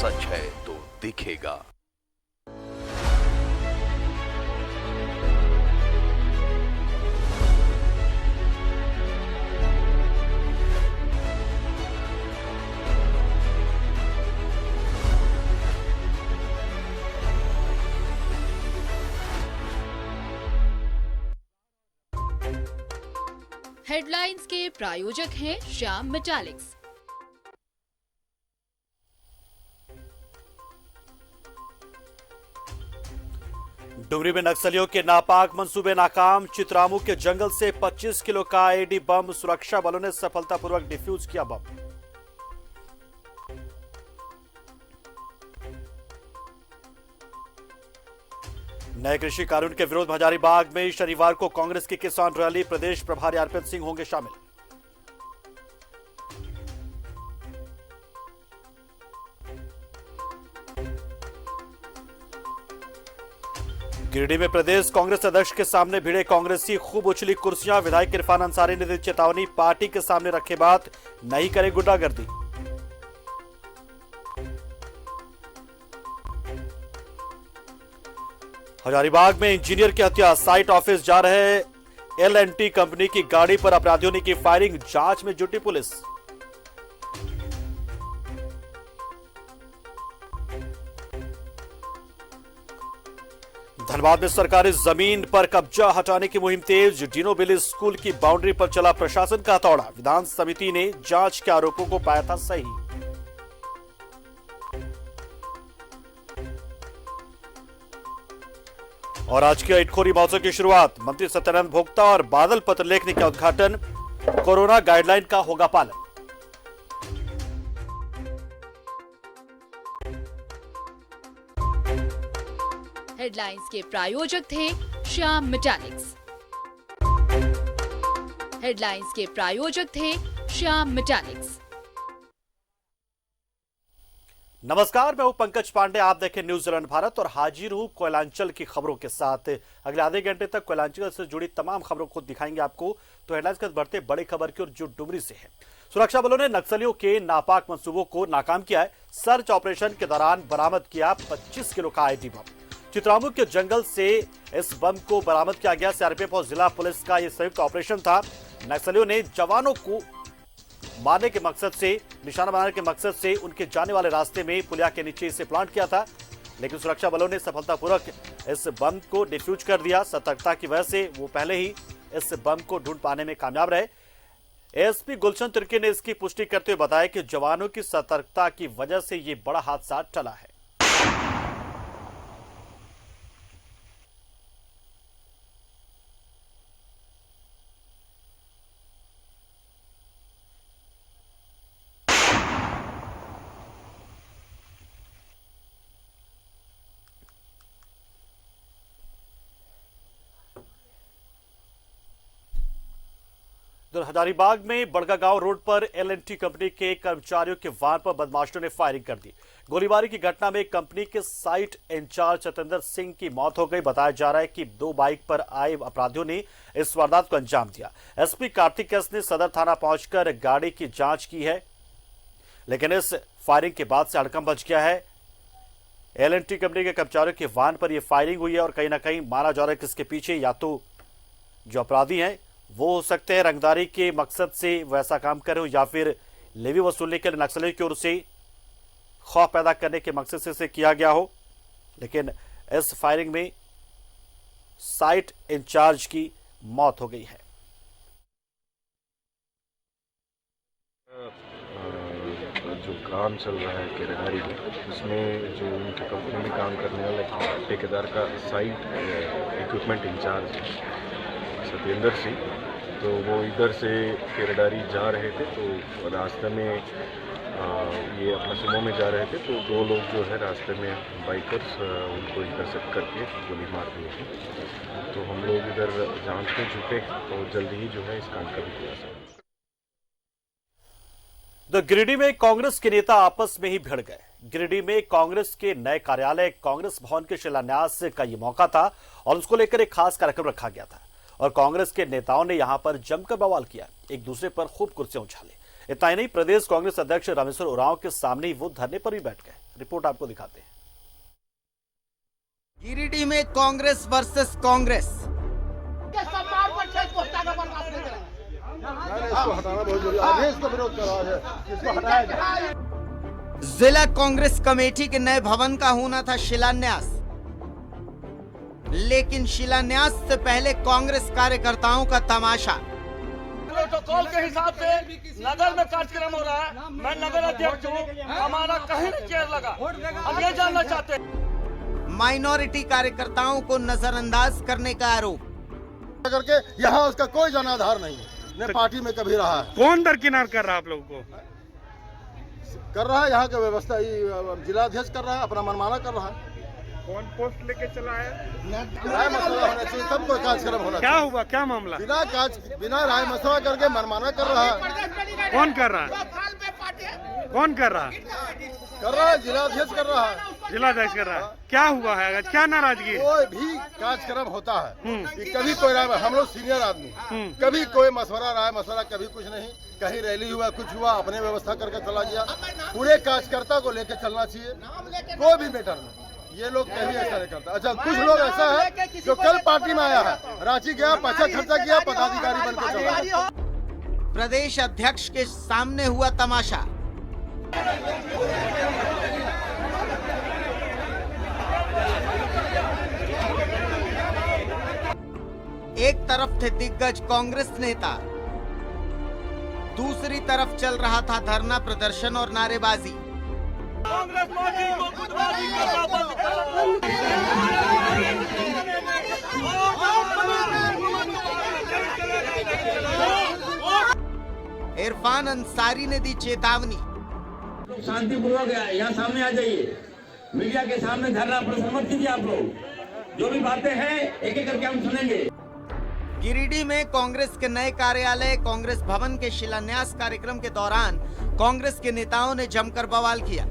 सच है तो दिखेगा। हेडलाइंस के प्रायोजक हैं श्याम मेटालिक्स। डुमरी में नक्सलियों के नापाक मंसूबे नाकाम। चित्रामू के जंगल से 25 किलो का आईईडी बम, सुरक्षा बलों ने सफलतापूर्वक डिफ्यूज किया बम। नए कृषि कानून के विरोध में हजारीबाग में शनिवार को कांग्रेस की किसान रैली, प्रदेश प्रभारी अर्पित सिंह होंगे शामिल। गिरिडीह में प्रदेश कांग्रेस अध्यक्ष के सामने भिड़े कांग्रेसी, खूब उछली कुर्सियां। विधायक इरफान अंसारी ने दी चेतावनी, पार्टी के सामने रखे बात, नहीं करे गुंडागर्दी। हजारीबाग में इंजीनियर की हत्या, साइट ऑफिस जा रहे L&T कंपनी की गाड़ी पर अपराधियों ने की फायरिंग, जांच में जुटी पुलिस। धनबाद में सरकारी जमीन पर कब्जा हटाने की मुहिम तेज। डिनो बिली स्कूल की बाउंड्री पर चला प्रशासन का हथौड़ा, विधान समिति ने जांच के आरोपों को पाया था सही। और आज के इटखोरी महोत्सव की शुरुआत, मंत्री सत्यानंद भोक्ता और बादल पत्रलेख ने किया उद्घाटन। कोरोना गाइडलाइन का होगा पालन। हेडलाइंस के प्रायोजक थे श्याम मेटालिक्स। हेडलाइंस के प्रायोजक थे श्याम मेटालिक्स। नमस्कार, मैं हूं पंकज पांडे, आप देखें न्यूज रन भारत और हाजिर हूं कोयलांचल की खबरों के साथ। अगले आधे घंटे तक कोयलांचल से जुड़ी तमाम खबरों को दिखाएंगे आपको। तो हेडलाइंस के बढ़ते बड़ी खबर की, और जो डुमरी से है। सुरक्षा बलों ने नक्सलियों के नापाक मंसूबों को नाकाम किया है। सर्च ऑपरेशन के दौरान बरामद किया 25 किलो का आईईडी बम। चित्रामू के जंगल से इस बम को बरामद किया गया। सीआरपीएफ और जिला पुलिस का यह संयुक्त ऑपरेशन था। नक्सलियों ने जवानों को मारने के मकसद से, निशाना बनाने के मकसद से उनके जाने वाले रास्ते में पुलिया के नीचे इसे प्लांट किया था, लेकिन सुरक्षा बलों ने सफलतापूर्वक इस बम को डिफ्यूज कर दिया। सतर्कता की वजह से वो पहले ही इस बम को ढूंढ पाने में कामयाब रहे। एएसपी गुलशन तिर्की ने इसकी पुष्टि करते हुए बताया कि जवानों की सतर्कता की वजह से ये बड़ा हादसा टला है। हजारीबाग में बड़गागांव रोड पर L&T कंपनी के कर्मचारियों के वाहन पर बदमाशों ने फायरिंग कर दी। गोलीबारी की घटना में कंपनी के साइट इंचार्ज सतेंद्र सिंह की मौत हो गई। बताया जा रहा है कि 2 बाइक पर आए अपराधियों ने इस वारदात को अंजाम दिया। एसपी कार्तिक एस ने सदर थाना पहुंचकर गाड़ी की जांच की है, लेकिन इस फायरिंग के बाद से हड़कंप मच गया है। L&T कंपनी के कर्मचारियों के वाहन पर यह फायरिंग हुई है और कहीं ना कहीं माना जा रहा है कि इसके पीछे या तो जो अपराधी हैं वो हो सकते हैं रंगदारी के मकसद से वैसा काम कर रहे हो, या फिर लेवी वसूलने के लिए नक्सलियों की ओर से खौफ पैदा करने के मकसद से इसे किया गया हो। लेकिन इस फायरिंग में साइट इंचार्ज की मौत हो गई है। जो काम चल रहा है केरेडारी में, उसमें जो उनकी कंपनी में काम करने वाले ठेकेदार का site equipment incharge Satyendra Singh, तो वो इधर से केरेडारी जा रहे थे। तो रास्ते में ये अपना सुमो में जा रहे थे, तो 2 लोग जो है रास्ते में बाइकर्स उनको इंटरसेप्ट करके गोली मार दिए थे। तो हम लोग इधर जांच में जुटे और जल्दी ही जो है इस कांड का भी खुलासा। गिरिडीह में कांग्रेस के नेता आपस में ही भिड़ गए। गिरिडीह में कांग्रेस के नए कार्यालय कांग्रेस भवन के शिलान्यास का ये मौका था और उसको लेकर एक खास कार्यक्रम रखा गया था और कांग्रेस के नेताओं ने यहां पर जमकर बवाल किया, एक दूसरे पर खूब कुर्सियां उछाली। इतना ही नहीं, प्रदेश कांग्रेस अध्यक्ष रामेश्वर उरांव के सामने ही वो धरने पर भी बैठ गए। रिपोर्ट आपको दिखाते हैं। गिरिडीह में कांग्रेस वर्सेस कांग्रेस। जिला कांग्रेस कमेटी के नए भवन का होना था शिलान्यास, लेकिन शिलान्यास से पहले कांग्रेस कार्यकर्ताओं का तमाशा। प्रोटोकॉल के हिसाब से नगर में कार्यक्रम हो रहा है। मैं नगर अध्यक्ष हूँ, हमारा कहीं नहीं चेयर लगा। हम ये जानना चाहते हैं। माइनॉरिटी कार्यकर्ताओं को नजरअंदाज करने का आरोप। करके यहाँ उसका कोई जनाधार नहीं है, न पार्टी में कभी रहा है। कौन दरकिनार कर रहा है आप लोगों को? कर रहा है यहाँ का व्यवस्था, जिलाध्यक्ष कर रहा है, अपना मनमाना कर रहा है। कौन पोस्ट लेके चला है? राय मसला होना चाहिए, तब कोई कार्यक्रम होना क्या चाहिए। हुआ, क्या मामला? बिना राय मसला करके मनमाना कर रहा है। कौन कर रहा है? कौन कर रहा है? कर रहा है जिलाध्यक्ष कर रहा है। जिलाध्यक्ष कर रहा है। क्या हुआ है आज, क्या नाराजगी? कोई भी कार्यक्रम होता है कि कभी कोई राय, हम लोग सीनियर आदमी, कभी कोई मशवरा राय मसला कभी कुछ नहीं। कहीं रैली हुआ, कुछ हुआ, अपने व्यवस्था करके चला गया। पूरे कार्यकर्ता को लेकर चलना चाहिए, कोई भी मैटर नहीं। ये लोग कभी ऐसा नहीं करता। अच्छा, कुछ लोग ऐसा है जो कल पार्टी में आया है, रांची गया, पैसा खर्चा किया, पदाधिकारी बन के चला। प्रदेश अध्यक्ष के सामने हुआ तमाशा। एक तरफ थे दिग्गज कांग्रेस नेता, दूसरी तरफ चल रहा था धरना प्रदर्शन और नारेबाजी। कांग्रेस पार्टी को गुटबाजी का वापस इरफान अंसारी ने दी चेतावनी। शांतिपूर्वक यहाँ सामने आ जाइए, मीडिया के सामने धरना प्रदर्शन मत कीजिए। आप लोग जो भी बातें हैं एक एक करके हम सुनेंगे। गिरिडीह में कांग्रेस के नए कार्यालय कांग्रेस भवन के शिलान्यास कार्यक्रम के दौरान कांग्रेस के नेताओं ने जमकर बवाल किया,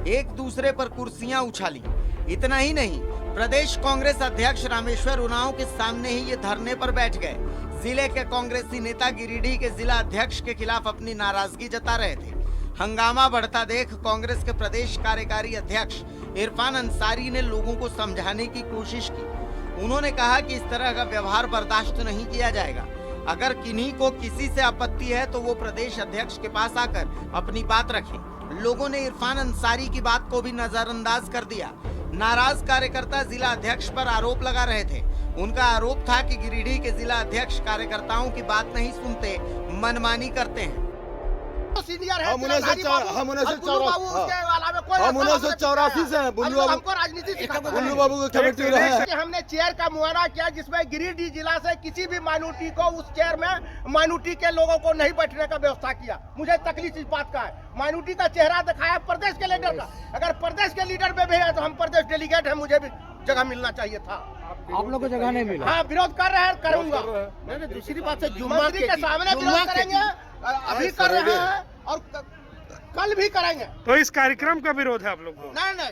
एक दूसरे पर कुर्सियां उछाली। इतना ही नहीं, प्रदेश कांग्रेस अध्यक्ष रामेश्वर उरांव के सामने ही ये धरने पर बैठ गए। जिले के कांग्रेसी नेता गिरिडीह के जिला अध्यक्ष के खिलाफ अपनी नाराजगी जता रहे थे। हंगामा बढ़ता देख कांग्रेस के प्रदेश कार्यकारी अध्यक्ष इरफान अंसारी ने लोगों को समझाने की कोशिश की। उन्होंने कहा कि इस तरह का व्यवहार बर्दाश्त नहीं किया जाएगा। अगर किन्हीं को किसी से आपत्ति है तो वो प्रदेश अध्यक्ष के पास आकर अपनी बात रखें। लोगों ने इरफान अंसारी की बात को भी नजरअंदाज कर दिया। नाराज कार्यकर्ता जिला अध्यक्ष पर आरोप लगा रहे थे। उनका आरोप था कि गिरिडीह के जिला अध्यक्ष कार्यकर्ताओं की बात नहीं सुनते, मनमानी करते हैं। हम 1984 से हैं। बुल्लू बाबू के कमेटी रहे हैं। हमने चेयर का मुआयना किया, जिसमें गिरिडीह जिला से किसी भी माइनॉरिटी को उस चेयर में माइनॉरिटी के लोगों को नहीं बैठने का व्यवस्था किया। मुझे तकलीफ इस बात का है। माइनॉरिटी का चेहरा दिखाया प्रदेश के लीडर का। अगर प्रदेश के लीडर में भी है तो हम प्रदेश डेलीगेट है, मुझे भी जगह मिलना चाहिए था। आप लोग को जगह नहीं मिला। हाँ, विरोध कर रहे हैं, करूंगा। दूसरी बात से मंत्री के सामने विरोध करेंगे, अभी कर रहे हैं और कल भी करेंगे। तो इस कार्यक्रम का विरोध है आप लोग को? नहीं,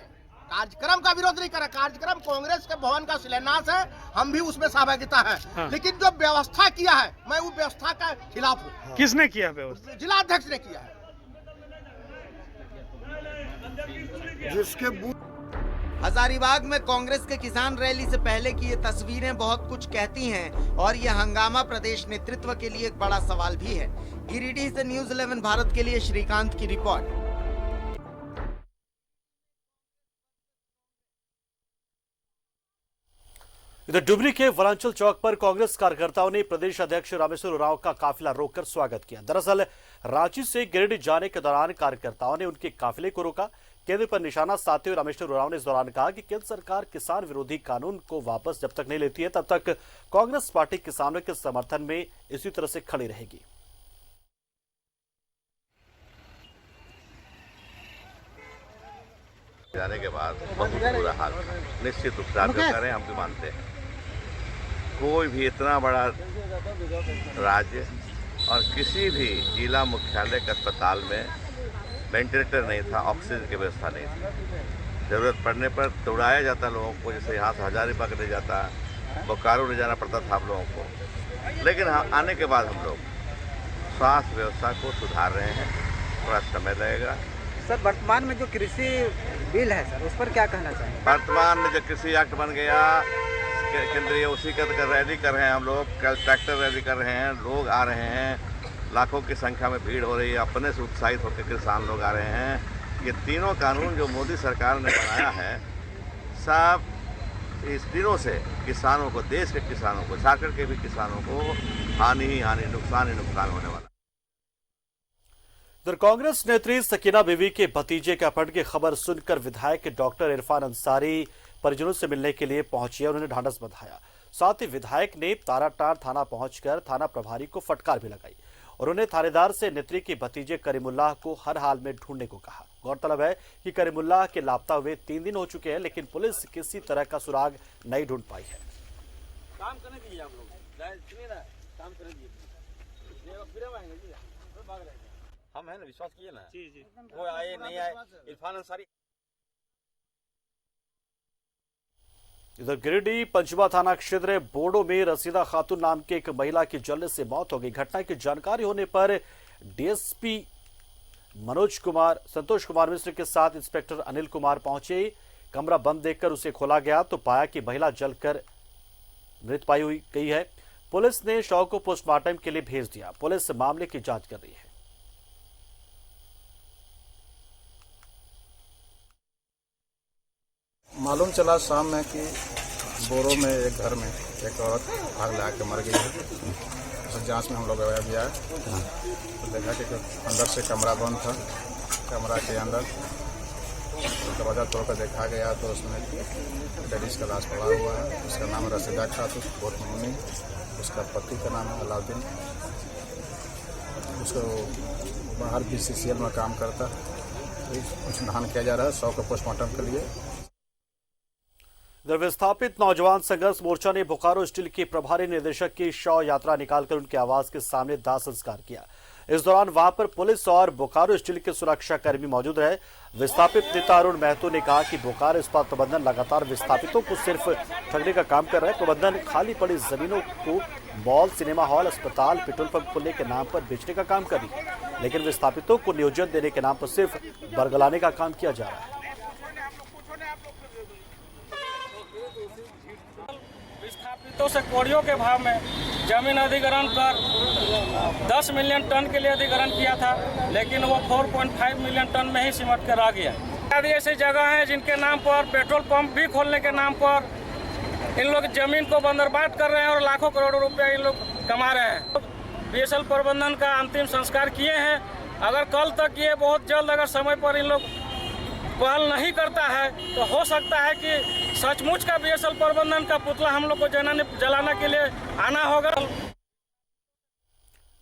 कार्यक्रम का विरोध नहीं करा। कार्यक्रम कांग्रेस के भवन का शिलान्यास है, हम भी उसमें सहभागिता है। हाँ। लेकिन जो व्यवस्था किया है, मैं उस व्यवस्था का खिलाफ हूँ। हाँ। किसने किया व्यवस्था? जिलाध्यक्ष ने किया है। जिसके हजारीबाग में कांग्रेस के किसान रैली से पहले की ये तस्वीरें बहुत कुछ कहती हैं और यह हंगामा प्रदेश नेतृत्व के लिए एक बड़ा सवाल भी है। गिरिडीह से न्यूज़ 11 भारत के लिए श्रीकांत की रिपोर्ट। इधर डुमरी के वनांचल चौक पर कांग्रेस कार्यकर्ताओं ने प्रदेश अध्यक्ष रामेश्वर उरांव का काफिला रोककर स्वागत किया। दरअसल रांची से गिरिडीह जाने के दौरान कार्यकर्ताओं ने उनके काफिले को रोका। केंद्र पर निशाना साधते हुए रामेश्वर उरांव ने इस दौरान कहा कि केंद्र सरकार किसान विरोधी कानून को वापस जब तक नहीं लेती है तब तक कांग्रेस पार्टी किसानों के समर्थन में इसी तरह से खड़ी रहेगी। जाने के बाद बहुत बुरा हाल था। निश्चित रूप से आप जो करें हम भी मानते हैं। कोई भी इतना बड़ा राज्य और किसी भी जिला मुख्यालय के अस्पताल में वेंटिलेटर नहीं था, ऑक्सीजन की व्यवस्था नहीं थी। ज़रूरत पड़ने पर दौड़ाया जाता लोगों को, जैसे यहाँ से हजारीबाग ले जाता, बोकारो ले जाना पड़ता था आप लोगों को। लेकिन आने के बाद हम लोग स्वास्थ्य व्यवस्था को सुधार रहे हैं। थोड़ा समय लगेगा। सर, वर्तमान में जो कृषि बिल है सर, उस पर क्या कहना चाहिए? वर्तमान में जो कृषि एक्ट बन गया केंद्रीय, उसी का रैली कर रहे हैं हम लोग। कल ट्रैक्टर रैली कर रहे हैं, लोग आ रहे हैं, लाखों की संख्या में भीड़ हो रही है। अपने से उत्साहित होकर किसान लोग आ रहे हैं। ये तीनों कानून जो मोदी सरकार ने बनाया है, सब इस तीनों से किसानों को, देश के किसानों को, झारखंड के भी किसानों को हानि ही हानि, नुकसान ही नुकसान होने वाला। उधर कांग्रेस नेत्री सकीना बीवी के भतीजे के अपहरण की खबर सुनकर विधायक डॉक्टर इरफान अंसारी परिजनों से मिलने के लिए पहुंचे और उन्हें ढांढस बंधाया। साथ ही विधायक ने ताराटार थाना पहुंचकर थाना प्रभारी को फटकार भी लगाई और उन्हें थानेदार से नेत्री के भतीजे करीमुल्लाह को हर हाल में ढूंढने को कहा। गौरतलब है कि करीमुल्लाह के लापता हुए 3 दिन हो चुके हैं, लेकिन पुलिस किसी तरह का सुराग नहीं ढूंढ पाई है। काम करने दीजिए आप लोग, सुनिए ना, काम करने दीजिए। हम है ना, विश्वास किए ना। जी। वो आए नहीं आए, इरफान अंसारी। इधर गिरिडीह पंचमा थाना क्षेत्र बोडो में रसीदा खातून नाम के एक महिला की जलने से मौत हो गई। घटना की जानकारी होने पर डीएसपी संतोष कुमार मिश्र के साथ इंस्पेक्टर अनिल कुमार पहुंचे। कमरा बंद देखकर उसे खोला गया तो पाया कि महिला जलकर मृत पाई हुई गई है। पुलिस ने शव को पोस्टमार्टम के लिए भेज दिया। पुलिस मामले की जांच कर रही है। मालूम चला शाम में कि बोरो में एक घर में एक औरत आग लगा के मर गई है। तो जांच में हम लोग गया तो देखा कि अंदर से कमरा बंद था। कमरा के अंदर दरवाजा तोड़कर देखा गया तो उसमें लेडीज का लाश पड़ा हुआ है। उसका नाम रसीदा खातून बोटमुनी, उसका पति का नाम है अलाउद्दीन। उसको बाहर BCCL में काम करता है। अनुसंधान किया जा रहा है शव को पोस्टमार्टम के लिए। इधर विस्थापित नौजवान संघर्ष मोर्चा ने बोकारो स्टील के प्रभारी निदेशक की शव यात्रा निकालकर उनके आवास के सामने दाह संस्कार किया। इस दौरान वहां पर पुलिस और बोकारो स्टील के सुरक्षा कर्मी मौजूद रहे। विस्थापित नेता अरुण महतो ने कहा कि बोकारो इस्पात प्रबंधन लगातार विस्थापितों को सिर्फ ठगने का काम कर रहा है। प्रबंधन खाली पड़ी जमीनों को मॉल, सिनेमा हॉल, अस्पताल, पेट्रोल पंप खोलने के नाम पर बेचने का काम कर रही है, लेकिन विस्थापितों को नियोजन देने के नाम पर सिर्फ बरगलाने का काम किया जा रहा है। विस्थापितों से कोड़ियों के भाव में जमीन अधिग्रहण कर 10 मिलियन टन के लिए अधिग्रहण किया था, लेकिन वो 4.5 मिलियन टन में ही सिमट कर आ गया। आदि ऐसी जगह हैं जिनके नाम पर पेट्रोल पंप भी खोलने के नाम पर इन लोग जमीन को बंदरबाट कर रहे हैं और लाखों करोड़ों रुपए इन लोग कमा रहे हैं। BSL प्रबंधन का अंतिम संस्कार किए हैं। अगर कल तक ये बहुत जल्द अगर समय पर इन लोग पहल नहीं करता है तो हो सकता है कि सचमुच का BSL प्रबंधन का पुतला हम लोग को जलाने के लिए आना होगा।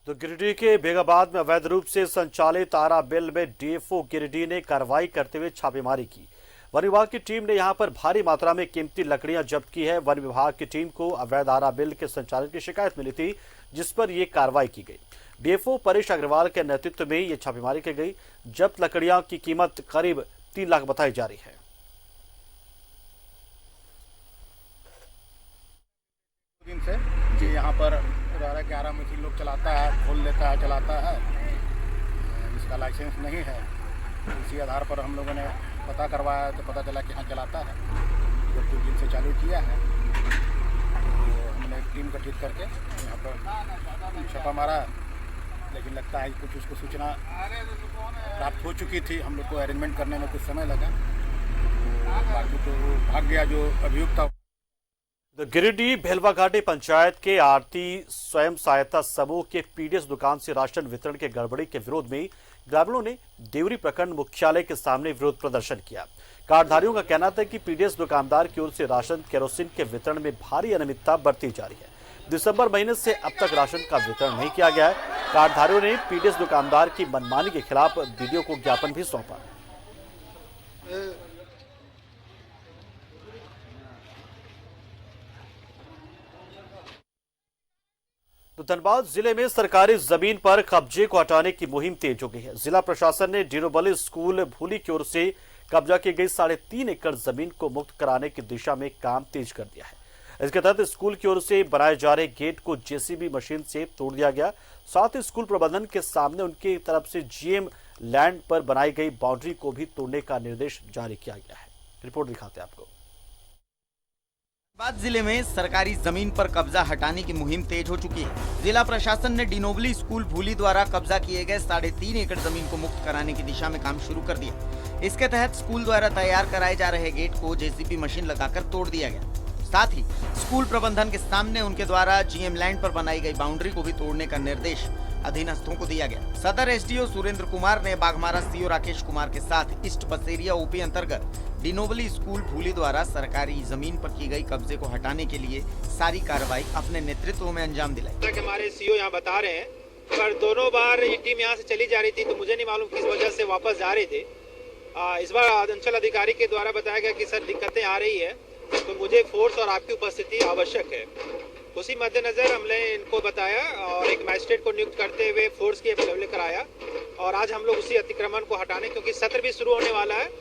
तो गिरिडीह के बेगाबाद में अवैध रूप से संचालित आरा बिल में DFO गिरिडीह ने कार्रवाई करते हुए छापेमारी की। वन विभाग की टीम ने यहां पर भारी मात्रा में कीमती लकड़ियां जब्त की है। वन विभाग की टीम को अवैध आरा बिल के संचालन की शिकायत मिली थी, जिस पर यह कार्रवाई की गई। DFO परेश अग्रवाल के नेतृत्व में यह छापेमारी की गई। जब्त लकड़ियां की कीमत करीब 3 लाख बताई जा रही है। दिन से जी यहाँ पर 11 मशीन लोग चलाता है, खोल लेता है, चलाता है, इसका लाइसेंस नहीं है। इसी आधार पर हम लोगों ने पता करवाया तो पता चला कि हाँ चलाता है। जब 2 दिन से चालू किया है तो हमने एक टीम गठित करके यहाँ पर छापा मारा, लेकिन लगता है कुछ उसको सूचना प्राप्त हो चुकी थी। हम लोग को अरेंजमेंट करने में कुछ समय लगा, तो बाकी तो भाग गया जो अभियुक्त था। गिरिडीह भेलवाघाटी पंचायत के आरती स्वयं सहायता समूह के PDS दुकान से राशन वितरण के गड़बड़ी के विरोध में ग्रामीणों ने देवरी प्रखंड मुख्यालय के सामने विरोध प्रदर्शन किया। कार्डधारियों का कहना था कि PDS दुकानदार की ओर से राशन केरोसिन के वितरण में भारी अनियमितता बरती जा रही है। दिसंबर महीने से अब तक राशन का वितरण नहीं किया गया है। कार्डधारियों ने PDS दुकानदार की मनमानी के खिलाफ बीडीओ को ज्ञापन भी सौंपा। तो धनबाद जिले में सरकारी जमीन पर कब्जे को हटाने की मुहिम तेज हो गई है। जिला प्रशासन ने डीरोबली स्कूल भूली की ओर से कब्जा की गई 3.5 एकड़ जमीन को मुक्त कराने की दिशा में काम तेज कर दिया है। इसके तहत स्कूल की ओर से बनाए जा रहे गेट को जेसीबी मशीन से तोड़ दिया गया। साथ ही स्कूल प्रबंधन के सामने उनकी तरफ से जीएम लैंड पर बनाई गई बाउंड्री को भी तोड़ने का निर्देश जारी किया गया है। रिपोर्ट दिखाते हैं आपको। धनबाद जिले में सरकारी जमीन पर कब्जा हटाने की मुहिम तेज हो चुकी है। जिला प्रशासन ने डिनोबली स्कूल भूली द्वारा कब्जा किए गए 3.5 एकड़ जमीन को मुक्त कराने की दिशा में काम शुरू कर दिया। इसके तहत स्कूल द्वारा तैयार कराए जा रहे गेट को जेसीबी मशीन लगाकर तोड़ दिया गया। साथ ही स्कूल प्रबंधन के सामने उनके द्वारा जीएम लैंड पर बनाई गई बाउंड्री को भी तोड़ने का निर्देश अधीनस्थों को दिया गया। सदर एसडीओ सुरेंद्र कुमार ने बाघमारा सीओ राकेश कुमार के साथ ईस्ट बसेरिया ओपी अंतर्गत डिनोबली स्कूल भूली द्वारा सरकारी जमीन पर की गई कब्जे को हटाने के लिए सारी कार्रवाई अपने नेतृत्व में अंजाम दिलाई। हमारे सीओ यहाँ बता रहे हैं, पर दोनों बार ये टीम यहाँ से चली जा रही थी, तो मुझे नहीं मालूम किस वजह से वापस जा रहे थे। इस बार अंचल अधिकारी के द्वारा बताया गया कि सर दिक्कतें आ रही है, तो मुझे फोर्स और आपकी उपस्थिति आवश्यक है। उसी मद्देनजर हमने इनको बताया और एक मैजिस्ट्रेट को नियुक्त करते हुए फोर्स की अवेलेबल कराया और आज हम लोग उसी अतिक्रमण को हटाने, क्योंकि सत्र भी शुरू होने वाला है।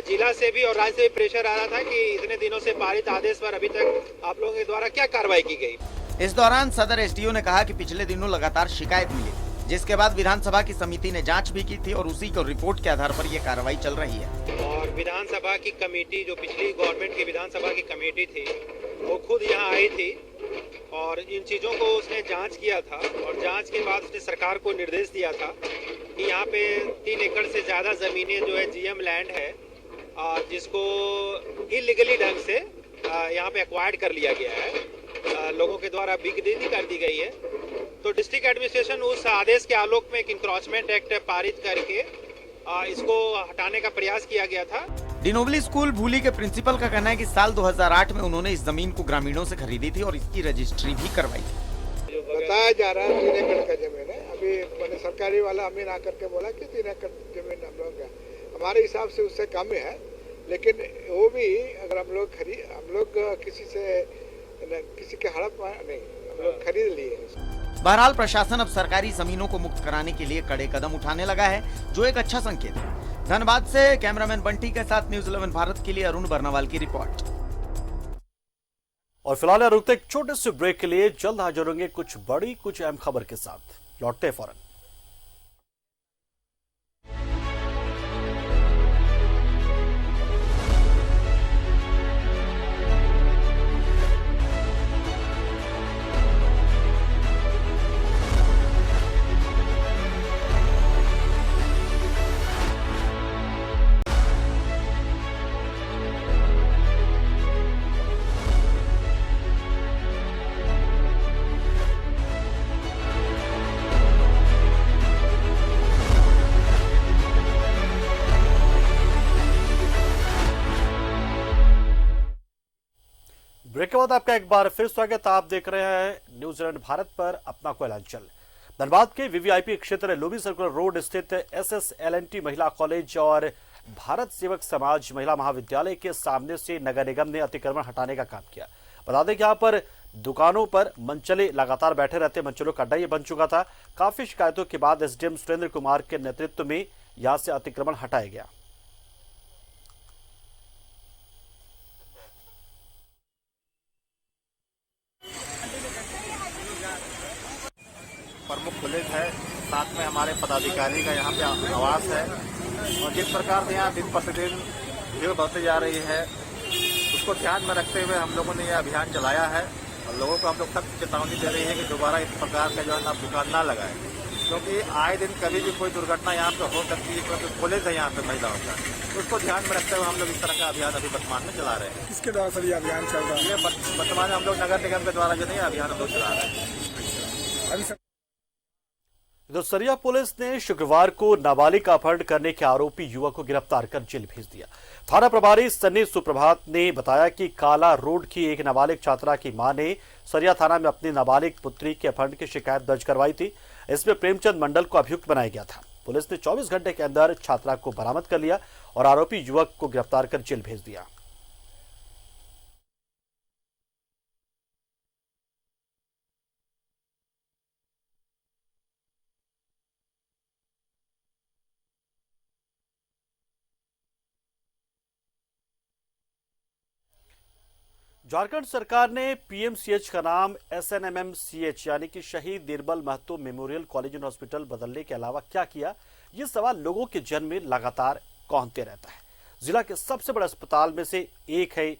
जिला से भी और राज्य से भी प्रेशर आ रहा था कि इतने दिनों से पारित आदेश पर अभी तक आप लोगों के द्वारा क्या कार्रवाई की गई। इस दौरान सदर एसडीओ ने कहा कि पिछले दिनों लगातार शिकायत मिली, जिसके बाद विधानसभा की समिति ने जांच भी की थी और उसी को रिपोर्ट के आधार पर यह कार्रवाई चल रही है। और विधानसभा की कमेटी, जो पिछली गवर्नमेंट की विधानसभा की कमेटी थी, वो खुद यहाँ आई थी और इन चीज़ों को उसने जांच किया था और जांच के बाद उसने सरकार को निर्देश दिया था कि यहाँ पे 3 एकड़ से ज़्यादा ज़मीनें जो है जीएम लैंड है, जिसको इलीगली ढंग से यहाँ पे एक्वायर्ड कर लिया गया है, लोगों के द्वारा बिक्री कर दी गई है। तो डिस्ट्रिक्ट एडमिनिस्ट्रेशन उस आदेश के आलोक में एक इंक्रोचमेंट एक्ट पारित करके इसको हटाने का प्रयास किया गया था। डिनोबली स्कूल भूली के प्रिंसिपल का कहना है कि साल 2008 में उन्होंने इस जमीन को ग्रामीणों से खरीदी थी और इसकी रजिस्ट्री भी करवाई थी। बताया जा रहा है 3 एकड़ का जमीन है। अभी मैंने सरकारी वाला अमीन आकर के बोला कि 3 एकड़ जमीन हम लोग हमारे हिसाब से उससे कम है, लेकिन वो भी अगर हम लोग किसी के हड़प नहीं, हम लोग खरीद लिए। बहरहाल प्रशासन अब सरकारी जमीनों को मुक्त कराने के लिए कड़े कदम उठाने लगा है, जो एक अच्छा संकेत है। धनबाद से कैमरामैन बंटी के साथ न्यूज़ 11 भारत के लिए अरुण बर्नावाल की रिपोर्ट। और फिलहाल रुकते एक छोटे से ब्रेक के लिए, जल्द हाजिर होंगे कुछ बड़ी कुछ अहम खबर के साथ। लौटते फौरन। ब्रेक के बाद आपका एक बार फिर स्वागत। आप देख रहे हैं न्यूज़ 11 भारत पर अपना कोयलांचल। धनबाद के वीवीआईपी क्षेत्र लोबी सर्कुलर रोड स्थित SSLNT महिला कॉलेज और भारत सेवक समाज महिला महाविद्यालय के सामने से नगर निगम ने अतिक्रमण हटाने का काम किया। बता दें कि यहाँ पर दुकानों पर मंचले लगातार बैठे रहते, मंचलों का अड्डा ये बन चुका था। काफी शिकायतों के बाद एसडीएम सुरेंद्र कुमार के नेतृत्व में यहाँ से अतिक्रमण हटाया गया। प्रमुख कॉलेज है, साथ में हमारे पदाधिकारी का यहाँ पे आवास है और जिस प्रकार से यहाँ दिन प्रतिदिन भीड़ बढ़ती जा रही है, उसको ध्यान में रखते हुए हम लोगों ने यह अभियान चलाया है और लोगों को हम लोग सख्त चेतावनी दे रही है कि दोबारा इस प्रकार का जो है ना दुकान ना लगाए, क्योंकि आए दिन कभी भी कोई दुर्घटना यहाँ पे हो सकती है, क्योंकि कॉलेज है यहाँ पे महिलाओं का। तो उसको ध्यान में रखते हुए हम लोग इस तरह का अभियान अभी वर्तमान में चला रहे हैं। किसके द्वारा सर ये अभियान चल रहा है? ये वर्तमान में हम लोग नगर निगम के द्वारा जो है अभियान हम लोग चला रहे हैं। इधर सरिया पुलिस ने शुक्रवार को नाबालिग का अपहरण करने के आरोपी युवक को गिरफ्तार कर जेल भेज दिया। थाना प्रभारी सन्नी सुप्रभात ने बताया कि काला रोड की एक नाबालिग छात्रा की मां ने सरिया थाना में अपनी नाबालिग पुत्री के अपहरण की शिकायत दर्ज करवाई थी। इसमें प्रेमचंद मंडल को अभियुक्त बनाया गया था। पुलिस ने 24 घंटे के अंदर छात्रा को बरामद कर लिया और आरोपी युवक को गिरफ्तार कर जेल भेज दिया। झारखंड सरकार ने पीएमसीएच का नाम SNMMCH यानी कि Shaheed Nirmal Mahato memorial college and hospital बदलने के अलावा क्या किया, ये सवाल लोगों के जन में लगातार कौंधते रहता है। जिला के सबसे बड़े अस्पताल में से एक है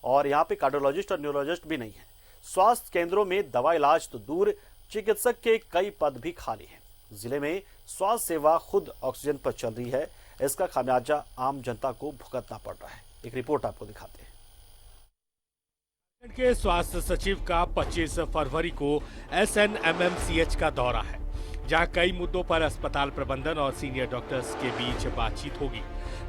और यहाँ पे कार्डियोलॉजिस्ट और न्यूरोलॉजिस्ट भी नहीं है। स्वास्थ्य केंद्रों में दवा इलाज तो दूर, चिकित्सक के कई पद भी खाली हैं। जिले में स्वास्थ्य सेवा खुद ऑक्सीजन पर चल रही है, इसका खामियाजा आम जनता को भुगतना पड़ रहा है। एक रिपोर्ट आपको दिखाते हैं। के स्वास्थ्य सचिव का 25 फरवरी को SNMMCH का दौरा है, जहां कई मुद्दों पर अस्पताल प्रबंधन और सीनियर डॉक्टर्स के बीच बातचीत होगी।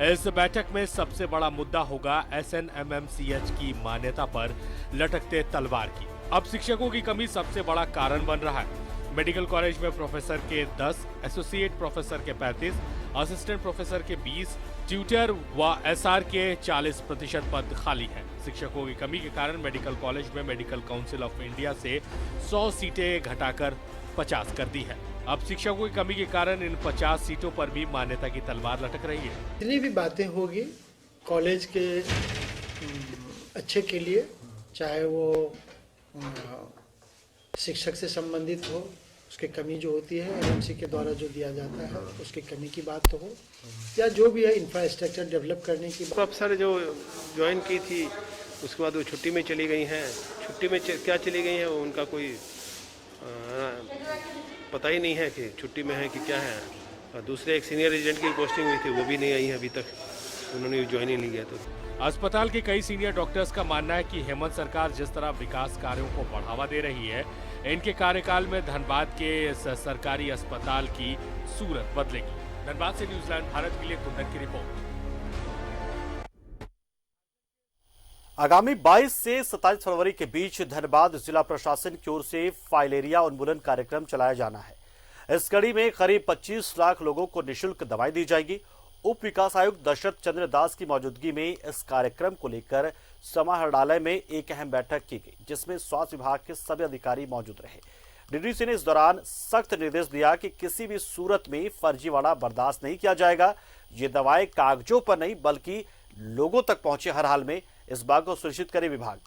इस बैठक में सबसे बड़ा मुद्दा होगा SNMMCH की मान्यता पर लटकते तलवार की। अब शिक्षकों की कमी सबसे बड़ा कारण बन रहा है। मेडिकल कॉलेज में प्रोफेसर के 10, एसोसिएट प्रोफेसर के 35, असिस्टेंट प्रोफेसर के 20, ट्यूटर व SR के 40% पद खाली हैं। शिक्षकों की कमी के कारण मेडिकल कॉलेज में मेडिकल काउंसिल ऑफ इंडिया से 100 सीटें घटाकर 50 कर दी है। अब शिक्षकों की कमी के कारण इन 50 सीटों पर भी मान्यता की तलवार लटक रही है। जितनी भी बातें होगी कॉलेज के अच्छे के लिए, चाहे वो शिक्षक से संबंधित हो, उसकी कमी जो होती है एमएमसी के द्वारा जो दिया जाता है उसकी कमी की बात तो हो, या जो भी है इंफ्रास्ट्रक्चर डेवलप करने की बात। अफसर जो ज्वाइन की थी उसके बाद वो छुट्टी में चली गई हैं। छुट्टी में क्या चली गई हैं वो उनका कोई पता ही नहीं है कि छुट्टी में है कि क्या है। और दूसरे एक सीनियर रेजिडेंट की पोस्टिंग हुई थी, वो भी नहीं आई है अभी तक, उन्होंने ज्वाइन ही नहीं किया। तो अस्पताल के कई सीनियर डॉक्टर्स का मानना है कि हेमंत सरकार जिस तरह विकास कार्यों को बढ़ावा दे रही है, इनके कार्यकाल में धनबाद के सरकारी अस्पताल की सूरत बदलेगी। धनबाद से न्यूजीलैंड भारत के लिए कुंदन की रिपोर्ट। आगामी 22 से 27 फरवरी के बीच धनबाद जिला प्रशासन की ओर से फाइलेरिया उन्मूलन कार्यक्रम चलाया जाना है। इस कड़ी में करीब 25 लाख लोगों को निःशुल्क दवाएं दी जाएगी। उप विकास आयुक्त दशरथ चंद्र दास की मौजूदगी में इस कार्यक्रम को लेकर समाहरणालय में एक अहम बैठक की गई, जिसमें स्वास्थ्य विभाग के सभी अधिकारी मौजूद रहे। डीडीसी ने इस दौरान सख्त निर्देश दिया कि किसी भी सूरत में फर्जीवाड़ा बर्दाश्त नहीं किया जाएगा। ये दवाएं कागजों पर नहीं बल्कि लोगों तक पहुंचे हर हाल में, इस बात को सुनिश्चित करे विभाग।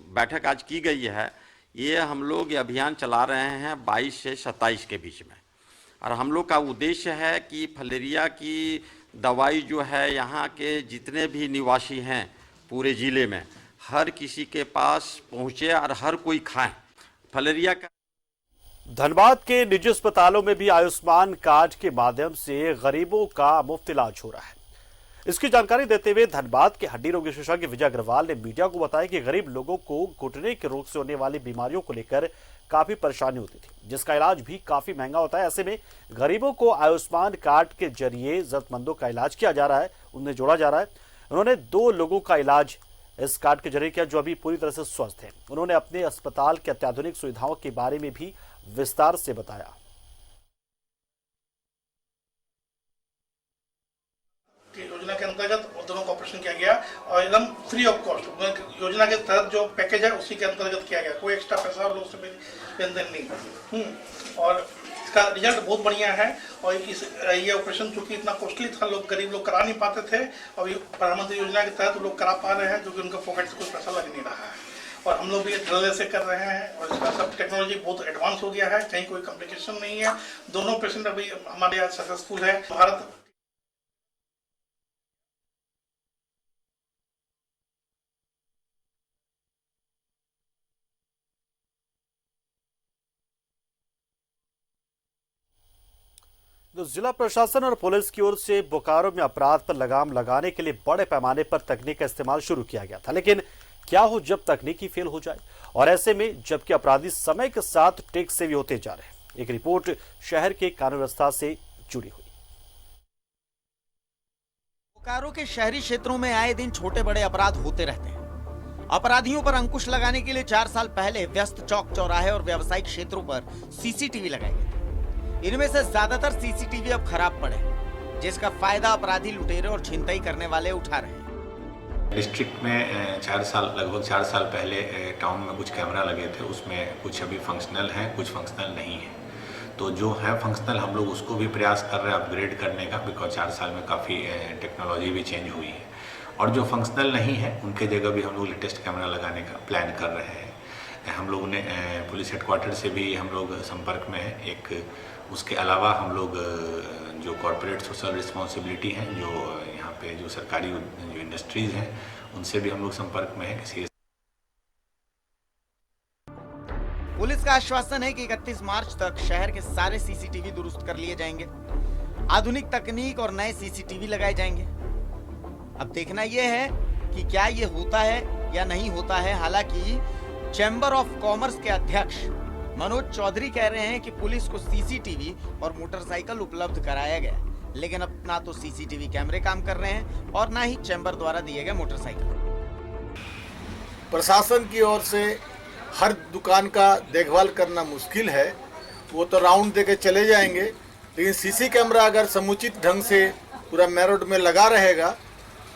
बैठक आज की गई है, ये हम लोग ये अभियान चला रहे हैं 22 से 27 के बीच में, और हम लोग का उद्देश्य है कि फलेरिया की दवाई जो है यहाँ के जितने भी निवासी हैं पूरे ज़िले में हर किसी के पास पहुँचे और हर कोई खाए फलेरिया का। धनबाद के निजी अस्पतालों में भी आयुष्मान कार्ड के माध्यम से गरीबों का मुफ्त इलाज हो रहा है। इसकी जानकारी देते हुए धनबाद के हड्डी रोग विशेषज्ञ विजय अग्रवाल ने मीडिया को बताया कि गरीब लोगों को घुटने के रोग से होने वाली बीमारियों को लेकर काफी परेशानी होती थी, जिसका इलाज भी काफी महंगा होता है। ऐसे में गरीबों को आयुष्मान कार्ड के जरिए जरूरतमंदों का इलाज किया जा रहा है, उन्हें जोड़ा जा रहा है। उन्होंने 2 लोगों का इलाज इस कार्ड के जरिए किया जो अभी पूरी तरह से स्वस्थ हैं। उन्होंने अपने अस्पताल के अत्याधुनिक सुविधाओं के बारे में भी विस्तार से बताया। योजना के अंतर्गत दोनों का ऑपरेशन किया गया और एकदम फ्री ऑफ कॉस्ट। योजना के तहत जो पैकेज है उसी के अंतर्गत किया गया, कोई एक्स्ट्रा पैसा लोग से लेन देन नहीं। और इसका रिजल्ट बहुत बढ़िया है। और ये ऑपरेशन चूंकि इतना कॉस्टली था, लोग गरीब लोग करा नहीं पाते थे, और ये प्रधानमंत्री योजना के तहत लोग करा पा रहे हैं, जो कि उनका पॉकेट से कुछ पैसा लग नहीं रहा है। और हम लोग भी धड़ल्ले से कर रहे हैं और इसका सब टेक्नोलॉजी बहुत एडवांस हो गया है, कहीं कोई कॉम्प्लिकेशन नहीं है। दोनों पेशेंट अभी हमारे यहाँ सक्सेसफुल है। भारत तो जिला प्रशासन और पुलिस की ओर से बोकारो में अपराध पर लगाम लगाने के लिए बड़े पैमाने पर तकनीक का इस्तेमाल शुरू किया गया था, लेकिन क्या हो जब तकनीक ही फेल हो जाए, और ऐसे में जबकि अपराधी समय के साथ टेक से भी होते जा रहे हैं। एक रिपोर्ट शहर के कानून व्यवस्था से जुड़ी हुई। बोकारो के शहरी क्षेत्रों में आए दिन छोटे बड़े अपराध होते रहते हैं। अपराधियों पर अंकुश लगाने के लिए 4 साल पहले व्यस्त चौक चौराहे और व्यावसायिक क्षेत्रों पर सीसीटीवी लगाए गए थे। इनमें से ज्यादातर सीसीटीवी अब खराब पड़े, जिसका फायदा अपराधी, लुटेरे और छिनतई करने वाले उठा रहे हैं। डिस्ट्रिक्ट में 4 साल लगभग 4 साल पहले टाउन में कुछ कैमरा लगे थे, उसमें कुछ अभी फंक्शनल हैं, कुछ फंक्शनल नहीं हैं। तो जो है फंक्शनल हम लोग उसको भी प्रयास कर रहे हैं अपग्रेड करने का, बिकॉज 4 साल में काफ़ी टेक्नोलॉजी भी चेंज हुई है। और जो फंक्शनल नहीं है उनके जगह भी हम लोग लेटेस्ट कैमरा लगाने का प्लान कर रहे हैं। हम लोग ने पुलिस हेडक्वार्टर से भी हम लोग संपर्क में है। एक उसके अलावा हम लोग जो कॉरपोरेट सोशल रिस्पॉन्सिबिलिटी हैं, जो यहाँ पे जो सरकारी जो इंडस्ट्रीज़ हैं, उनसे भी हम लोग संपर्क में हैं। किसी पुलिस का आश्वासन है कि 31 मार्च तक शहर के सारे सीसीटीवी दुरुस्त कर लिए जाएंगे, आधुनिक तकनीक और नए सीसीटीवी लगाए जाएंगे। अब देखना यह है कि क्या ये होता है या नहीं होता है। हालांकि चैम्बर ऑफ कॉमर्स के अध्यक्ष मनोज चौधरी कह रहे हैं कि पुलिस को सीसीटीवी और मोटरसाइकिल उपलब्ध कराया गया, लेकिन अब ना तो सीसीटीवी कैमरे काम कर रहे हैं और ना ही चैम्बर द्वारा दिए गए मोटरसाइकिल। प्रशासन की ओर से हर दुकान का देखभाल करना मुश्किल है, वो तो राउंड देके चले जाएंगे, लेकिन सीसी कैमरा अगर समुचित ढंग से पूरा मेन रोड में लगा रहेगा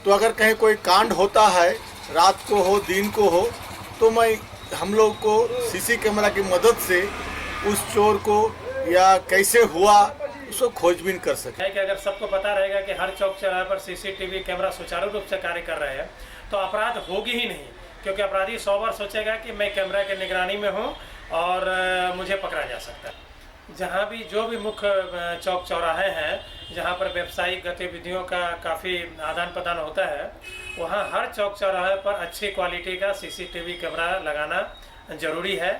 तो अगर कहीं कोई कांड होता है, रात को हो दिन को हो, तो हम लोग को सीसी कैमरा की मदद से उस चोर को या कैसे हुआ उसको खोजबीन कर सके। है कि अगर सबको पता रहेगा कि हर चौक चौराहे पर सीसीटीवी कैमरा सुचारू रूप से कार्य कर रहे हैं तो अपराध होगी ही नहीं, क्योंकि अपराधी 100 बार सोचेगा कि मैं कैमरा के निगरानी में हूं और मुझे पकड़ा जा सकता है। जहां भी जो भी मुख्य चौक चौराहे हैं जहां पर व्यावसायिक गतिविधियों का काफ़ी आदान प्रदान होता है, वहां हर चौक चौराहे पर अच्छी क्वालिटी का सीसीटीवी कैमरा लगाना जरूरी है,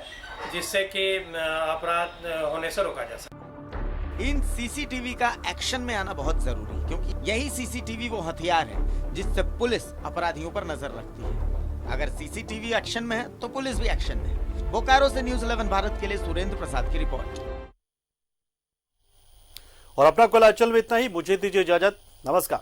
जिससे कि अपराध होने से रोका जा सके। इन सीसीटीवी का एक्शन में आना बहुत जरूरी है, क्योंकि यही सीसीटीवी वो हथियार है जिससे पुलिस अपराधियों पर नजर रखती है। अगर सीसीटीवी एक्शन में है तो पुलिस भी एक्शन में है। बोकारो से न्यूज़ 11 भारत के लिए सुरेंद्र प्रसाद की रिपोर्ट। और अपना कोयलांचल में इतना ही, मुझे दीजिए इजाजत, नमस्कार।